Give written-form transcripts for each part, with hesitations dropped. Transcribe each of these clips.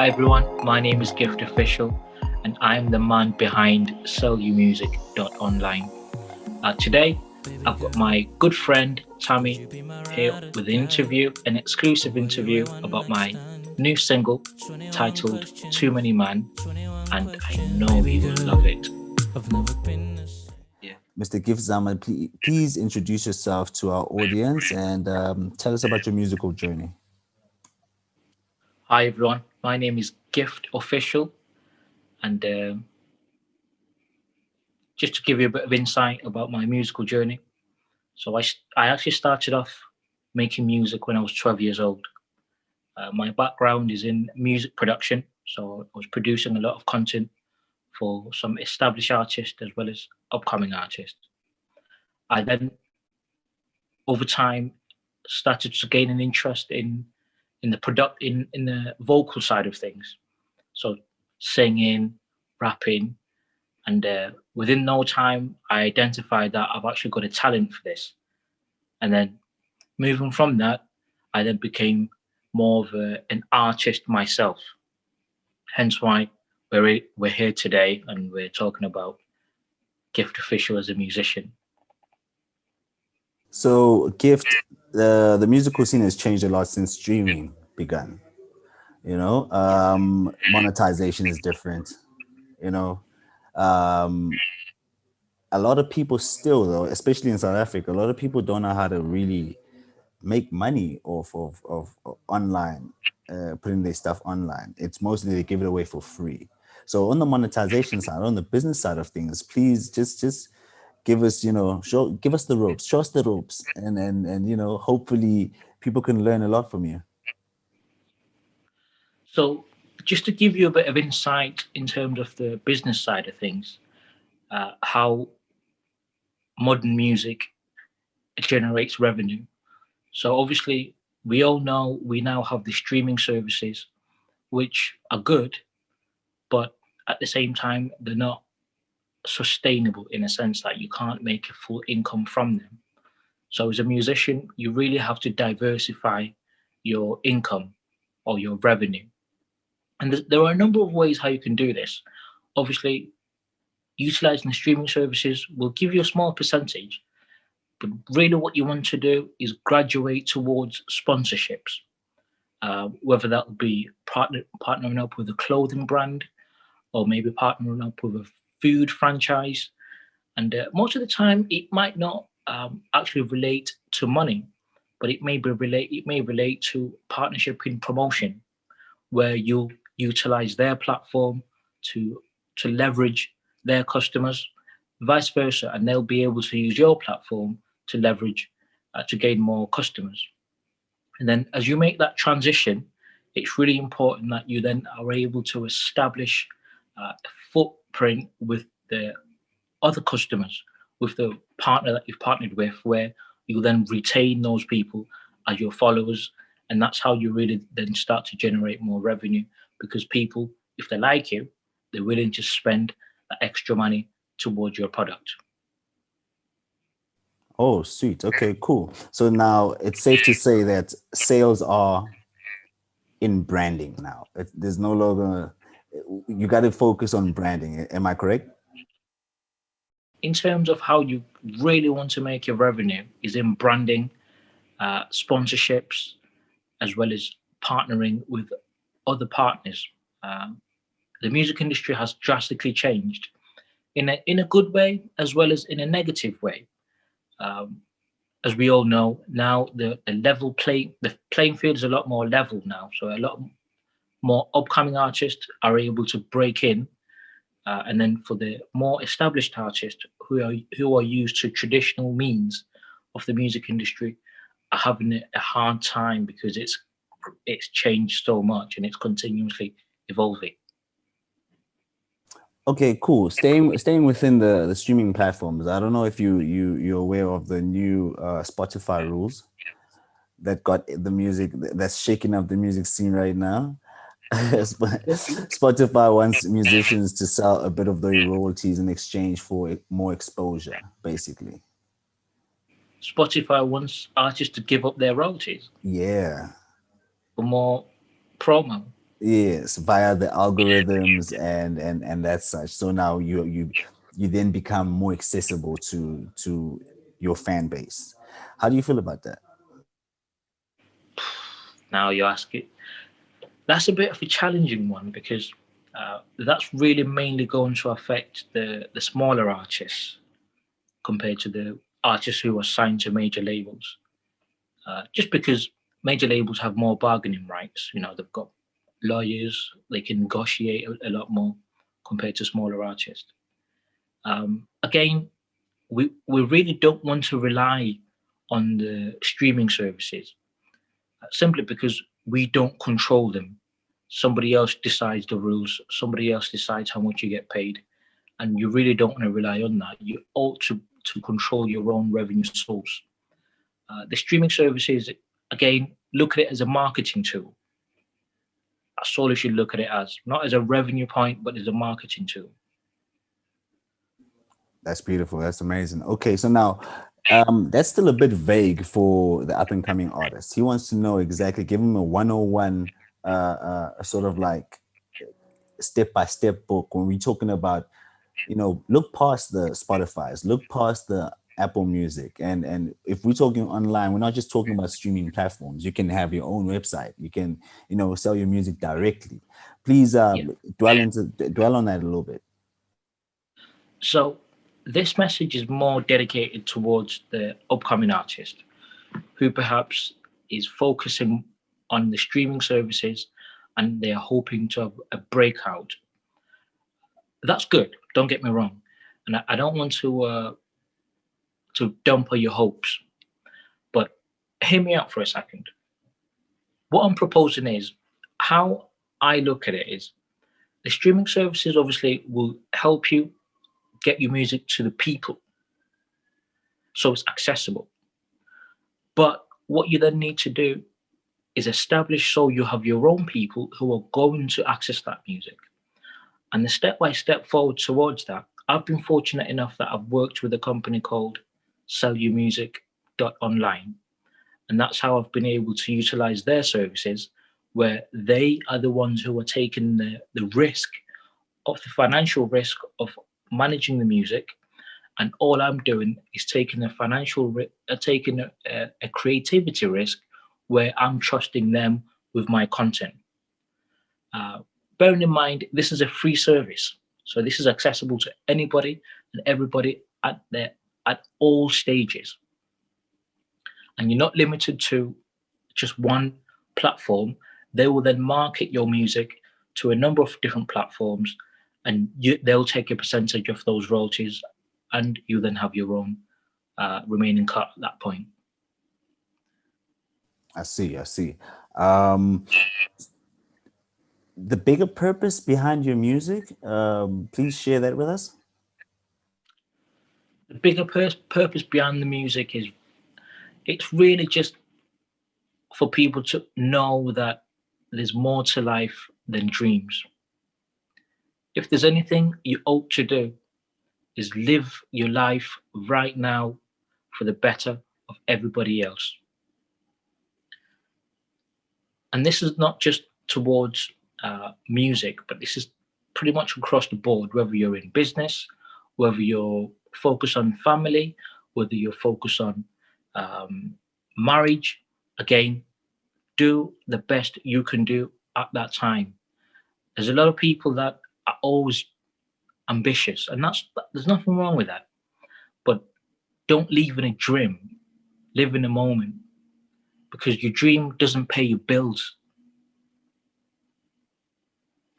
Hi everyone, my name is Gift Official and I'm the man behind sellyoumusic.online. Today, I've got my good friend Tammy here with an interview, an exclusive interview about my new single titled Too Many Man, and I know you will love it. Yeah. Mr. Gift Zaman, please introduce yourself to our audience and tell us about your musical journey. Hi everyone, my name is Gift Official, and just to give you a bit of insight about my musical journey. I actually started off making music when I was 12 years old. My background is in music production, so I was producing a lot of content for some established artists as well as upcoming artists. I then, over time, started to gain an interest in the in the vocal side of things, so singing, rapping, and within no time, I identified that I've actually got a talent for this. And then moving from that, I then became more of an artist myself. Hence why we're here today and we're talking about Gift Official as a musician. So, Gift, the musical scene has changed a lot since streaming began. Monetization is different. You know, um, a lot of people still, though, especially in South Africa, a lot of people don't know how to really make money off of online, putting their stuff online. It's mostly they give it away for free. So on the monetization side, on the business side of things, please just give us, give us the ropes, show us the ropes, and hopefully people can learn a lot from you. So, just to give you a bit of insight in terms of the business side of things, how modern music generates revenue. So, obviously, we all know we now have the streaming services, which are good, but at the same time, they're not sustainable in a sense that you can't make a full income from them. So, as a musician, you really have to diversify your income or your revenue. And there are a number of ways how you can do this. Obviously, utilizing the streaming services will give you a small percentage, but really what you want to do is graduate towards sponsorships, whether that would be partnering up with a clothing brand or maybe partnering up with a food franchise. And most of the time, it might not actually relate to money, but it may relate to partnership in promotion, where you utilize their platform to leverage their customers, vice versa, and they'll be able to use your platform to leverage to gain more customers. And then as you make that transition, it's really important that you then are able to establish a footprint with the other customers, with the partner that you've partnered with, where you then retain those people as your followers. And that's how you really then start to generate more revenue, because people, if they like you, they're willing to spend that extra money towards your product. Oh, sweet. Okay, cool. So now it's safe to say that sales are in branding now. There's no longer, you got to focus on branding. Am I correct? In terms of how you really want to make your revenue, is in branding, sponsorships, as well as partnering with other partners. Um, the music industry has drastically changed in a good way as well as in a negative way. Um, as we all know, now the playing field is a lot more level now. So a lot more upcoming artists are able to break in, and then for the more established artists who are used to traditional means of the music industry are having a hard time because it's changed so much and it's continuously evolving. Okay, cool. Staying within the streaming platforms. I don't know if you're aware of the new Spotify rules that got the music that's shaking up the music scene right now. Spotify wants musicians to sell a bit of their royalties in exchange for more exposure, basically. Spotify wants artists to give up their royalties Yeah. for more promo. Yes, via the algorithms and that such. So now you then become more accessible to your fan base. How do you feel about that? Now you ask it. That's a bit of a challenging one because that's really mainly going to affect the smaller artists compared to the artists who are signed to major labels. Just because major labels have more bargaining rights, they've got lawyers, they can negotiate a lot more compared to smaller artists. Again, we really don't want to rely on the streaming services simply because we don't control them. Somebody else decides the rules, somebody else decides how much you get paid, and you really don't want to rely on that. You ought to control your own revenue source. The streaming services, again, look at it as a marketing tool. That's all you should look at it as, not as a revenue point, but as a marketing tool. That's beautiful. That's amazing. Okay, so now that's still a bit vague for the up and coming artist. He wants to know exactly, give him a 101 sort of like step by step book when we're talking about, look past the Spotify's, look past the Apple Music, and if we're talking online, we're not just talking about streaming platforms. You can have your own website. You can, sell your music directly. Please Yeah. dwell on that a little bit. So this message is more dedicated towards the upcoming artist who perhaps is focusing on the streaming services and they're hoping to have a breakout. That's good. Don't get me wrong, and I don't want to dumper your hopes, but hear me out for a second. What I'm proposing is how I look at it is the streaming services obviously will help you get your music to the people so it's accessible. But what you then need to do is establish so you have your own people who are going to access that music. And the step by step forward towards that, I've been fortunate enough that I've worked with a company called SellYourMusic.online. And that's how I've been able to utilize their services, where they are the ones who are taking the risk of the financial risk of managing the music. And all I'm doing is taking taking a creativity risk where I'm trusting them with my content. Uh, Bearing in mind, this is a free service, so this is accessible to anybody and everybody at all stages, and you're not limited to just one platform. They will then market your music to a number of different platforms, and they'll take a percentage of those royalties, and you then have your own remaining cut at that point. I see. I see. Um, the bigger purpose behind your music, please share that with us. The bigger purpose behind the music is it's really just for people to know that there's more to life than dreams. If there's anything you ought to do, is live your life right now for the better of everybody else. And this is not just towards music, but this is pretty much across the board, whether you're in business, whether you're focused on family, whether you're focused on um, marriage. Again, do the best you can do at that time. There's a lot of people that are always ambitious, and there's nothing wrong with that. But don't live in a dream, live in a moment, because your dream doesn't pay your bills.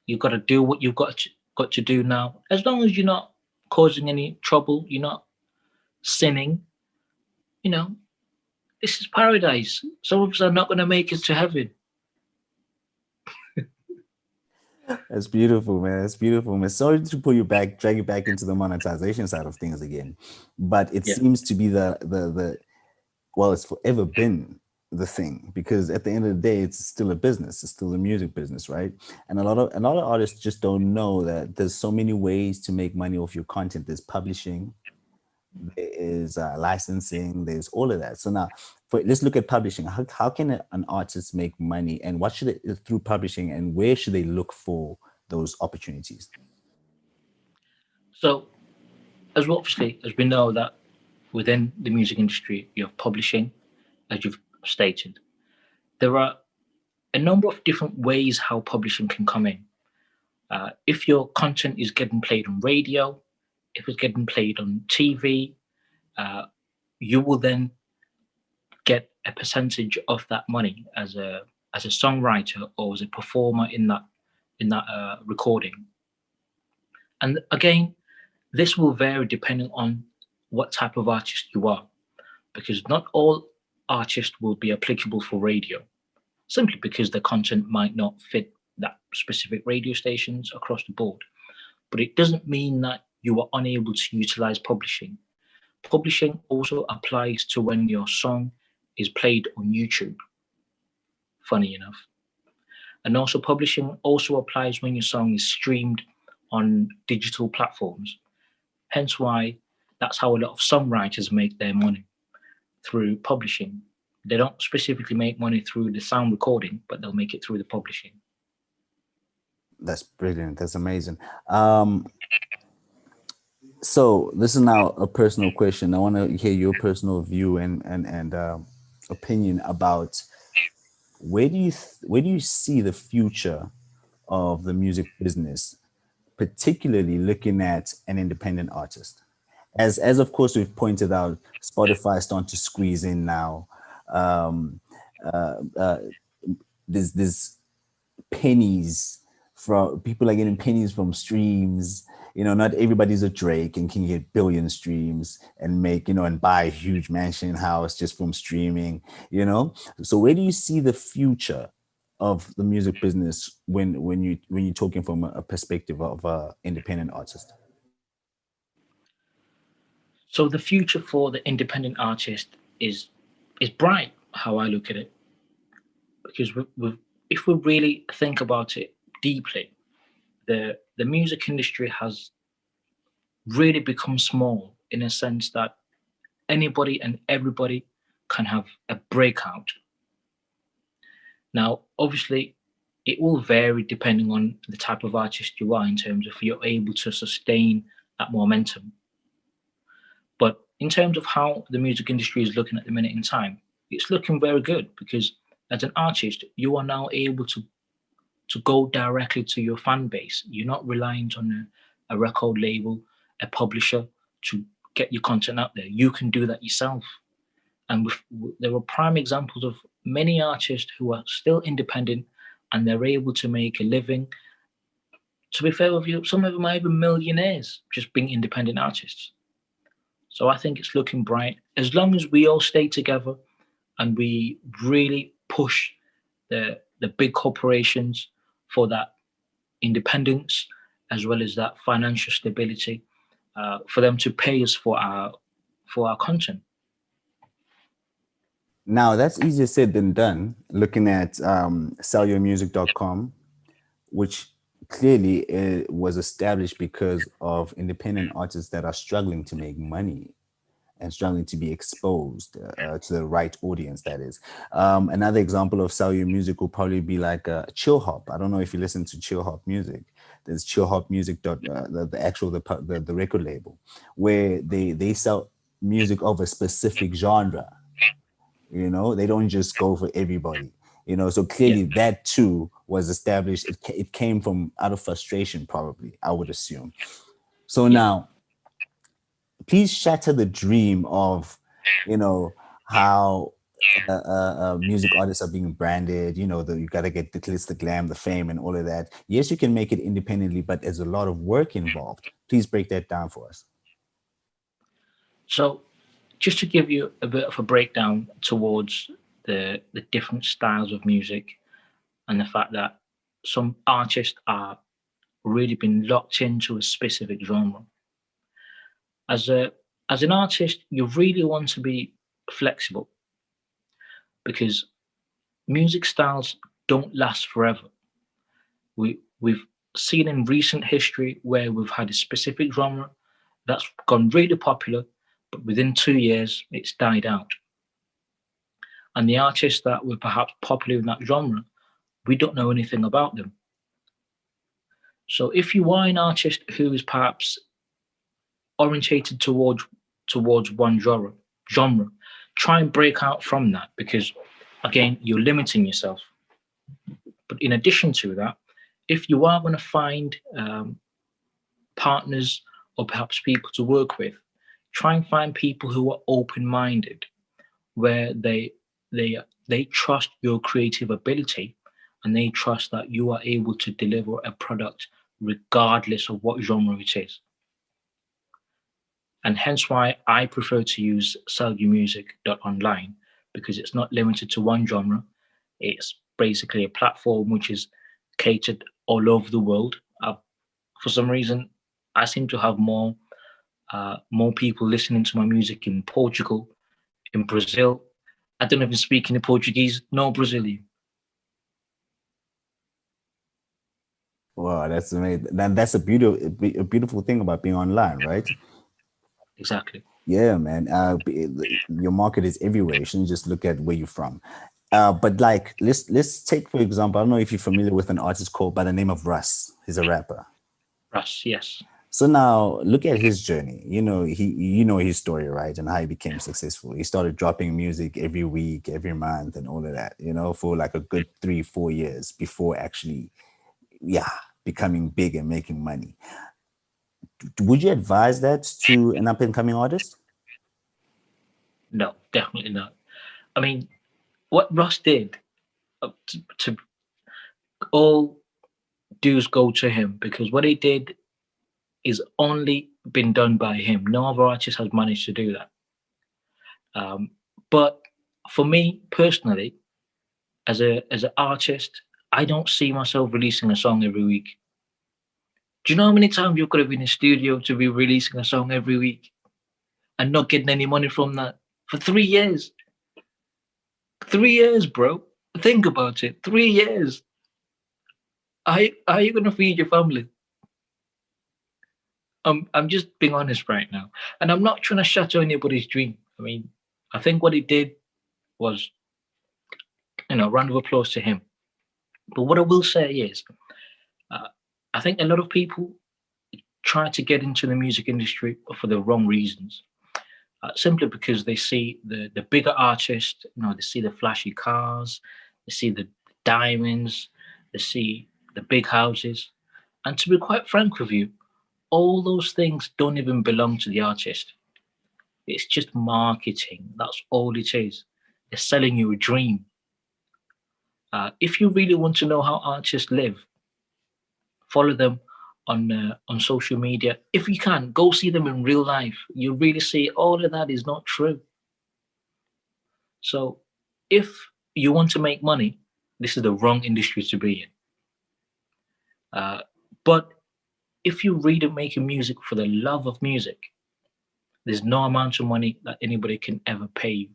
You've got to do what you've got to do now. As long as you're not causing any trouble, you're not sinning. You know, this is paradise. Some of us are not going to make it to heaven. That's beautiful, man. That's beautiful, man. Sorry to pull you back, drag you back into the monetization side of things again, but it Yeah, seems to be the well, it's forever been the thing because at the end of the day, it's still a business. It's still a music business, right? And a lot of artists just don't know that there's so many ways to make money off your content. There's publishing, there is licensing, there's all of that. So now, let's look at publishing. How can an artist make money, and what should they through publishing, and where should they look for those opportunities? So, as well, obviously, as we know that within the music industry, you have publishing, as you've stated. There are a number of different ways how publishing can come in. If your content is getting played on radio, if it's getting played on TV, uh, you will then get a percentage of that money as a songwriter or as a performer in that recording. And again, this will vary depending on what type of artist you are, because not all artists will be applicable for radio, simply because the content might not fit that specific radio stations across the board. But it doesn't mean that you are unable to utilize publishing. Publishing also applies to when your song is played on YouTube, funny enough. And also, publishing also applies when your song is streamed on digital platforms. Hence why that's how a lot of songwriters make their money, through publishing. They don't specifically make money through the sound recording, but they'll make it through the publishing. That's brilliant. That's amazing. So this is now a personal question. I want to hear your personal view and opinion about where do you see the future of the music business, particularly looking at an independent artist. As of course we've pointed out, Spotify is starting to squeeze in now. Um, there's pennies from people are getting pennies from streams. You know, not everybody's a Drake and can get billion streams and make, you know, and buy a huge mansion house just from streaming, you know. So where do you see the future of the music business when you're talking from a perspective of a independent artist? So the future for the independent artist is bright, how I look at it, because if we really think about it deeply, the music industry has really become small in a sense that anybody and everybody can have a breakout. Now, obviously, it will vary depending on the type of artist you are in terms of if you're able to sustain that momentum. But in terms of how the music industry is looking at the minute in time, it's looking very good because as an artist, you are now able to go directly to your fan base. You're not reliant on a record label, a publisher to get your content out there. You can do that yourself. And there are prime examples of many artists who are still independent and they're able to make a living. To be fair with you, some of them are even millionaires just being independent artists. So I think it's looking bright. As long as we all stay together and we really push the big corporations for that independence as well as that financial stability, for them to pay us for our content. Now that's easier said than done. Looking at sellyourmusic.com, which clearly was established because of independent artists that are struggling to make money and struggling to be exposed to the right audience. That is another example of sell your music will probably be like chill hop. I don't know if you listen to chill hop music. There's chill hop music the actual the record label where they sell music of a specific genre. You know, they don't just go for everybody. You know, so Yeah, clearly that too was established. It came from out of frustration, probably, I would assume. So yeah. now, please shatter the dream of, you know, how music artists are being branded. You know, you got to get the glitz, the glam, the fame, and all of that. Yes, you can make it independently, but there's a lot of work involved. Please break that down for us. So just to give you a bit of a breakdown towards the different styles of music and the fact that some artists are really been locked into a specific genre. As a as an artist, you really want to be flexible because music styles don't last forever. We've seen in recent history where we've had a specific genre that's gone really popular, but within 2 years, it's died out. And the artists that were perhaps popular in that genre, we don't know anything about them. So if you are an artist who is perhaps orientated towards one genre, try and break out from that, because again, you're limiting yourself. But in addition to that, if you are going to find partners or perhaps people to work with, try and find people who are open-minded, where they trust your creative ability and they trust that you are able to deliver a product regardless of what genre it is. And hence why I prefer to use sellyourmusic.online, because it's not limited to one genre. It's basically a platform which is catered all over the world. For some reason, I seem to have more people listening to my music in Portugal, in Brazil. I don't even speak any Portuguese, no Brazilian. Wow, that's amazing. And that's a beautiful thing about being online, right? Exactly. Yeah, man. Your market is everywhere. You shouldn't just look at where you're from. But like, let's take for example. I don't know if you're familiar with an artist called by the name of Russ. He's a rapper. Russ, yes. So now look at his journey. You know his story, right? And how he became successful. He started dropping music every week, every month, and all of that. For like a good 3-4 years before actually, becoming big and making money. Would you advise that to an up and coming artist? No, definitely not. I mean, what Russ did, to all dues go to him, because what he did is only been done by him. No other artist has managed to do that. But for me personally, as an artist, I don't see myself releasing a song every week. Do you know how many times you've got to be in the studio to be releasing a song every week and not getting any money from that for 3 years? 3 years, bro. Think about it. 3 years. How are you going to feed your family? I'm just being honest right now, and I'm not trying to shatter anybody's dream. I mean, I think what he did was, round of applause to him. But what I will say is, I think a lot of people try to get into the music industry for the wrong reasons. Simply because they see the bigger artists, they see the flashy cars, they see the diamonds, they see the big houses. And to be quite frank with you, all those things don't even belong to the artist. It's just marketing. That's all it is. They're selling you a dream. If you really want to know how artists live, follow them on social media. If you can, go see them in real life. You really see all of that is not true. So if you want to make money, this is the wrong industry to be in. But if you really making music for the love of music, there's no amount of money that anybody can ever pay you,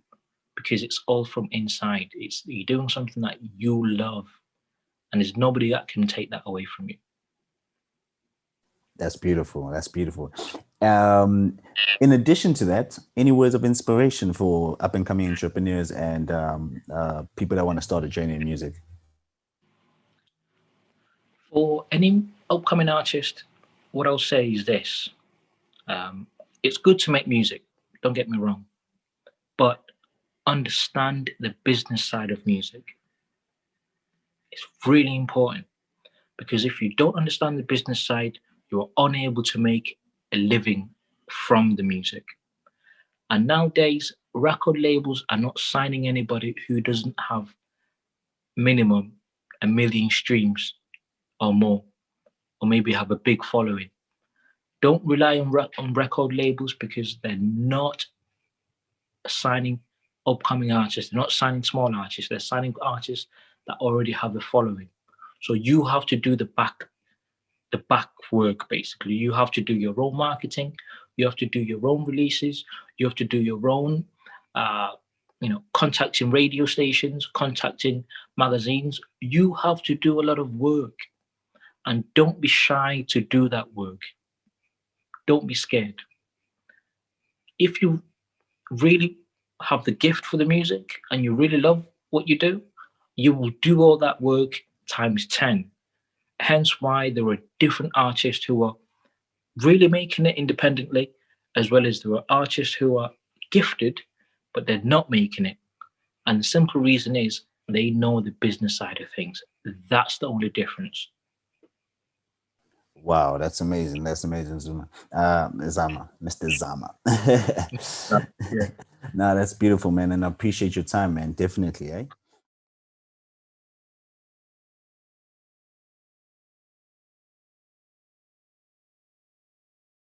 because it's all from inside. You're doing something that you love, and there's nobody that can take that away from you. That's beautiful. That's beautiful. In addition to that, any words of inspiration for up and coming entrepreneurs and people that want to start a journey in music? For any upcoming artist, what I'll say is this. It's good to make music, don't get me wrong, but understand the business side of music. It's really important, because if you don't understand the business side, you're unable to make a living from the music. And nowadays, record labels are not signing anybody who doesn't have minimum 1 million streams or more, or maybe have a big following. Don't rely on record labels, because they're not signing upcoming artists. They're not signing small artists. They're signing artists that already have a following. So you have to do the back work. Basically, you have to do your own marketing. You have to do your own releases. You have to do your own, contacting radio stations, contacting magazines. You have to do a lot of work, and don't be shy to do that work. Don't be scared. if you really have the gift for the music and you really love what you do, you will do all that work times 10. Hence why there are different artists who are really making it independently, as well as there are artists who are gifted, but they're not making it. And the simple reason is they know the business side of things. That's the only difference. Wow, that's amazing. That's amazing, Zuma. Zama, Mr. Zama. Yeah. No, that's beautiful, man. And I appreciate your time, man. Definitely, eh?